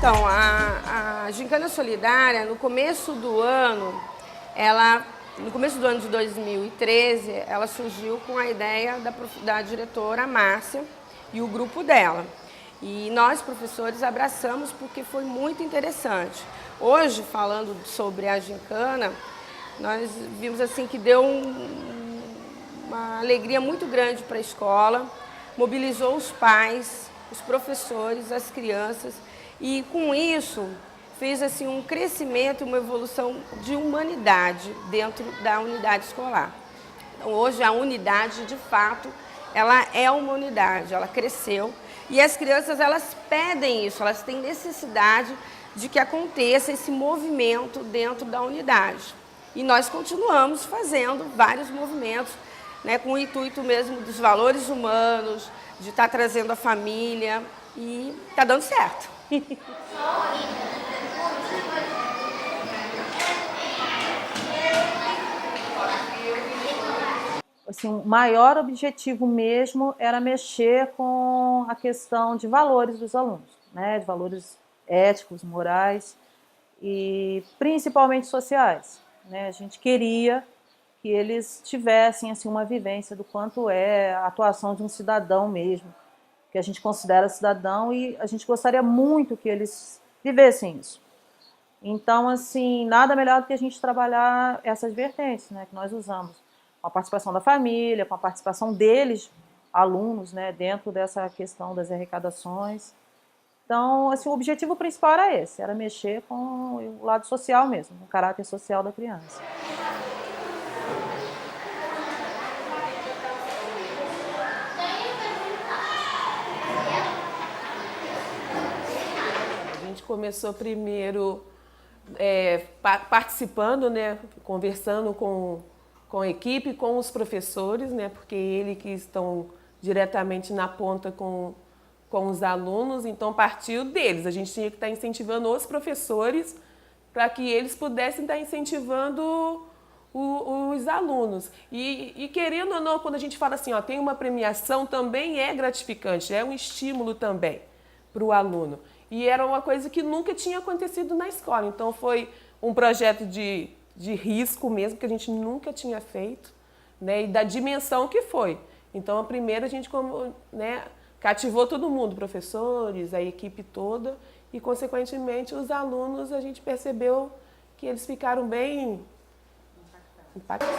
Então, a Gincana Solidária, no começo do ano, no começo do ano de 2013, ela surgiu com a ideia da diretora Márcia e o grupo dela. E nós, professores, abraçamos porque foi muito interessante. Hoje, falando sobre a Gincana, nós vimos assim que deu uma alegria muito grande para a escola, mobilizou os pais, os professores, as crianças, e com isso fez assim um crescimento, uma evolução de humanidade dentro da unidade escolar. Então, hoje a unidade, de fato, ela é uma unidade, ela cresceu, e as crianças, elas pedem isso, elas têm necessidade de que aconteça esse movimento dentro da unidade. E nós continuamos fazendo vários movimentos, né, com o intuito mesmo dos valores humanos, de estar trazendo a família, e está dando certo. Assim, o maior objetivo mesmo era mexer com a questão de valores dos alunos, né, de valores éticos, morais e principalmente sociais, né? A gente queria que eles tivessem assim uma vivência do quanto é a atuação de um cidadão mesmo, que a gente considera cidadão, e a gente gostaria muito que eles vivessem isso. Então, assim, nada melhor do que a gente trabalhar essas vertentes, né, que nós usamos, com a participação da família, com a participação deles, alunos, né, dentro dessa questão das arrecadações. Então, assim, o objetivo principal era esse, era mexer com o lado social mesmo, o caráter social da criança. A gente começou primeiro participando, né, conversando com a equipe, com os professores, né, porque eles que estão diretamente na ponta com os alunos, então partiu deles. A gente tinha que estar incentivando os professores para que eles pudessem estar incentivando os alunos. E querendo ou não, quando a gente fala assim, ó, tem uma premiação, também é gratificante, é um estímulo também para o aluno. E era uma coisa que nunca tinha acontecido na escola. Então foi um projeto de risco mesmo, que a gente nunca tinha feito, né, e da dimensão que foi. Então a primeira a gente, né, cativou todo mundo, professores, a equipe toda, e consequentemente os alunos, a gente percebeu que eles ficaram bem impactados.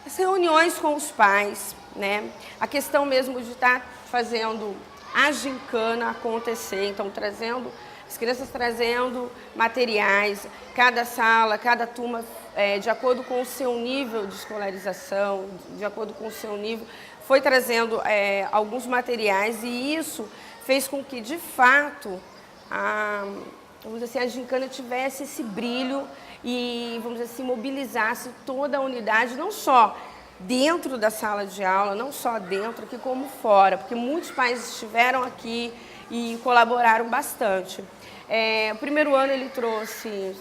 As reuniões com os pais, né? A questão mesmo de estar fazendo a gincana acontecer, então as crianças trazendo materiais, cada sala, cada turma, de acordo com o seu nível de escolarização, de acordo com o seu nível, foi trazendo alguns materiais, e isso fez com que, de fato, vamos dizer assim, a gincana tivesse esse brilho e, vamos dizer assim, mobilizasse toda a unidade, não só dentro da sala de aula, não só dentro aqui como fora, porque muitos pais estiveram aqui e colaboraram bastante. O primeiro ano ele trouxe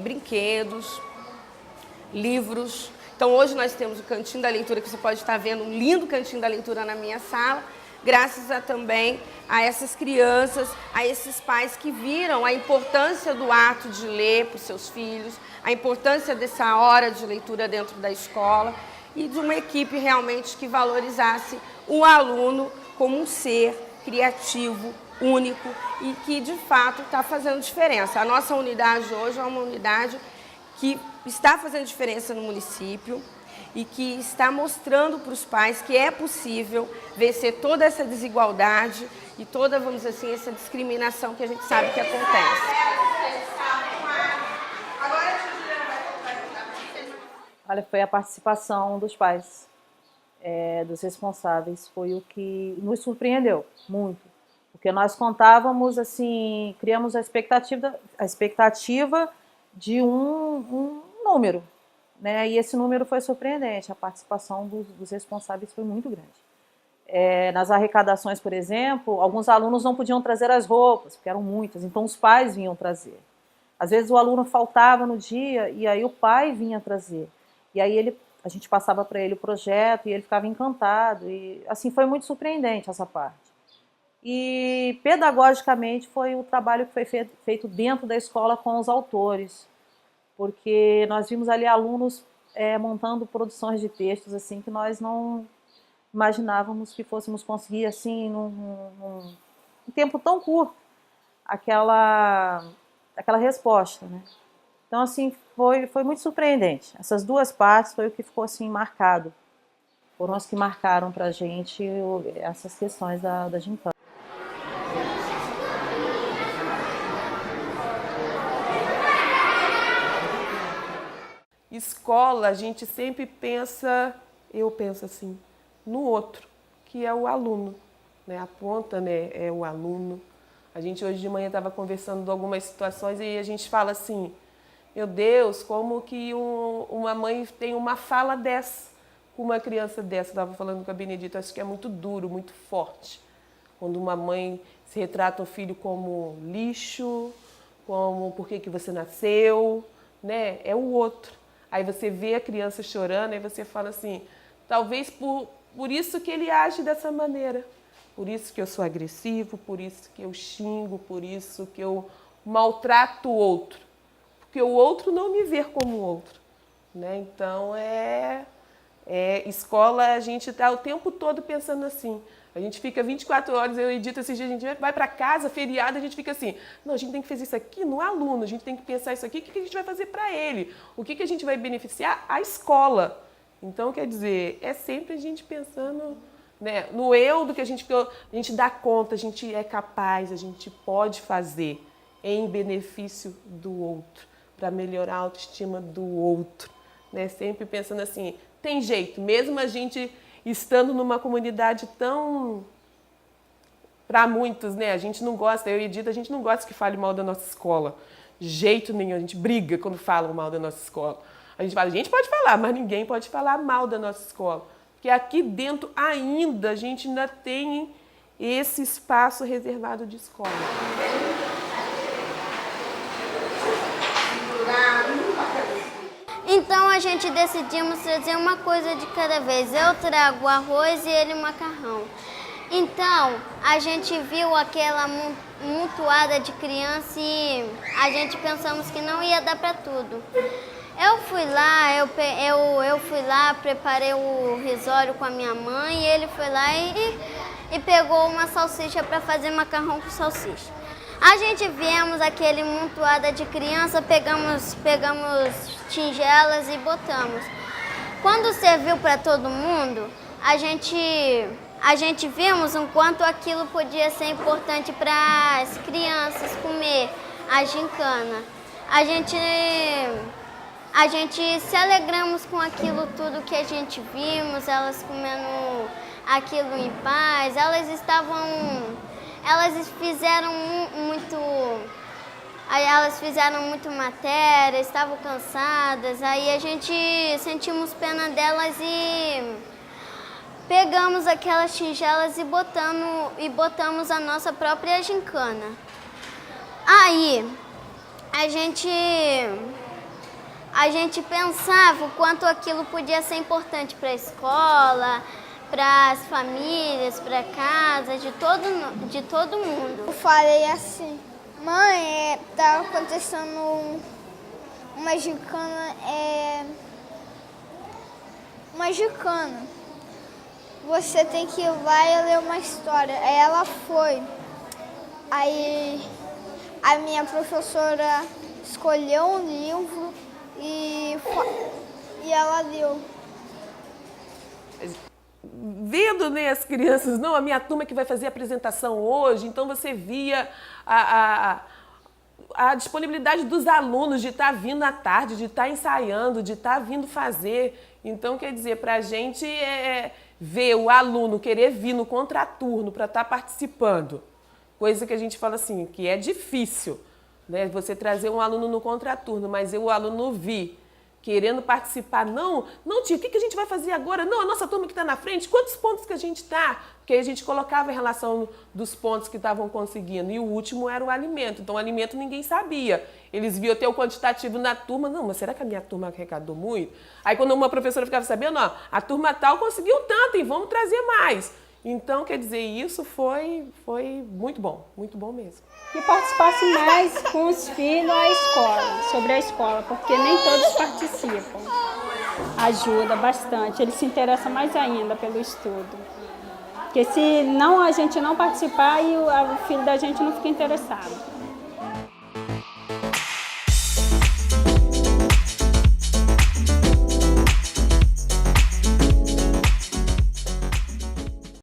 brinquedos, livros. Então hoje nós temos o Cantinho da Leitura, que você pode estar vendo, um lindo Cantinho da Leitura na minha sala, graças também a essas crianças, a esses pais que viram a importância do ato de ler para os seus filhos, a importância dessa hora de leitura dentro da escola, e de uma equipe realmente que valorizasse o aluno como um ser criativo, único, e que de fato está fazendo diferença. A nossa unidade hoje é uma unidade que está fazendo diferença no município e que está mostrando para os pais que é possível vencer toda essa desigualdade e toda, vamos dizer assim, essa discriminação que a gente sabe que acontece. Olha, foi a participação dos pais, dos responsáveis, foi o que nos surpreendeu muito, porque nós contávamos, assim, criamos a expectativa de um número, né? E esse número foi surpreendente, a participação dos responsáveis foi muito grande. Nas arrecadações, por exemplo, alguns alunos não podiam trazer as roupas, porque eram muitas, então os pais vinham trazer. Às vezes o aluno faltava no dia e aí o pai vinha trazer. E aí ele a gente passava para ele o projeto e ele ficava encantado. E assim, foi muito surpreendente essa parte. E pedagogicamente foi o trabalho que foi feito dentro da escola com os autores, porque nós vimos ali alunos montando produções de textos assim que nós não imaginávamos que fôssemos conseguir assim num tempo tão curto aquela resposta, né? Então assim foi muito surpreendente. Essas duas partes foi o que ficou assim marcado, foram as que marcaram para a gente essas questões da gincana. Escola, a gente sempre pensa, eu penso assim, no outro, que é o aluno, né? A ponta, né, é o aluno. A gente hoje de manhã estava conversando de algumas situações e a gente fala assim, meu Deus, como que uma mãe tem uma fala dessa com uma criança dessa? Eu estava falando com a Benedita, acho que é muito duro, muito forte. Quando uma mãe se retrata o filho como lixo, como por que você nasceu, né? É o outro. Aí você vê a criança chorando e você fala assim, talvez por isso que ele age dessa maneira. Por isso que eu sou agressivo, por isso que eu xingo, por isso que eu maltrato o outro. Porque o outro não me vê como o outro. Né? Então, escola, a gente está o tempo todo pensando assim. A gente fica 24 horas, eu edito esses dias, a gente vai para casa, feriado, a gente fica assim, não, a gente tem que fazer isso aqui no aluno, a gente tem que pensar isso aqui, o que a gente vai fazer para ele? O que a gente vai beneficiar? A escola. Então, quer dizer, é sempre a gente pensando, né, no eu do que a gente dá conta, a gente é capaz, a gente pode fazer em benefício do outro, para melhorar a autoestima do outro. Né? Sempre pensando assim, tem jeito, mesmo a gente estando numa comunidade tão... Para muitos, né? A gente não gosta, eu e Edita, a gente não gosta que fale mal da nossa escola. De jeito nenhum, a gente briga quando falam mal da nossa escola. A gente fala, a gente pode falar, mas ninguém pode falar mal da nossa escola. Porque aqui dentro ainda, a gente ainda tem esse espaço reservado de escola. Então a gente decidimos trazer uma coisa de cada vez. Eu trago arroz e ele macarrão. Então a gente viu aquela montoada de criança e a gente pensamos que não ia dar para tudo. Eu fui lá, preparei o risório com a minha mãe e ele foi lá e pegou uma salsicha para fazer macarrão com salsicha. A gente viemos aquele montoada de criança, pegamos tigelas e botamos. Quando serviu para todo mundo, a gente vimos o quanto aquilo podia ser importante para as crianças comer a gincana. A gente se alegramos com aquilo tudo que a gente vimos, elas comendo aquilo em paz, elas fizeram muito matéria, estavam cansadas, aí a gente sentimos pena delas e pegamos aquelas tigelas e botamos a nossa própria gincana. Aí a gente pensava o quanto aquilo podia ser importante para a escola, para as famílias, para casa, de todo mundo. Eu falei assim, mãe, tá acontecendo uma gincana, Você tem que ir lá e ler uma história. Aí ela foi. Aí a minha professora escolheu um livro e ela leu. Vendo, né, as crianças, não, a minha turma que vai fazer a apresentação hoje, então você via a disponibilidade dos alunos de estar vindo à tarde, de estar ensaiando, de estar vindo fazer. Então, quer dizer, para a gente ver o aluno querer vir no contraturno para estar participando, coisa que a gente fala assim, que é difícil, né, você trazer um aluno no contraturno, mas o aluno vir querendo participar. Não, tia, o que a gente vai fazer agora? Não, a nossa turma que está na frente, quantos pontos que a gente está? Porque a gente colocava em relação dos pontos que estavam conseguindo. E o último era o alimento. Então, o alimento ninguém sabia. Eles viam ter o quantitativo na turma. Não, mas será que a minha turma arrecadou muito? Aí, quando uma professora ficava sabendo, ó, a turma tal conseguiu tanto e vamos trazer mais. Então, quer dizer, isso foi muito bom mesmo. Que participasse mais com os filhos sobre a escola, porque nem todos participam. Ajuda bastante, ele se interessa mais ainda pelo estudo. Porque se não, a gente não participar, e o filho da gente não fica interessado.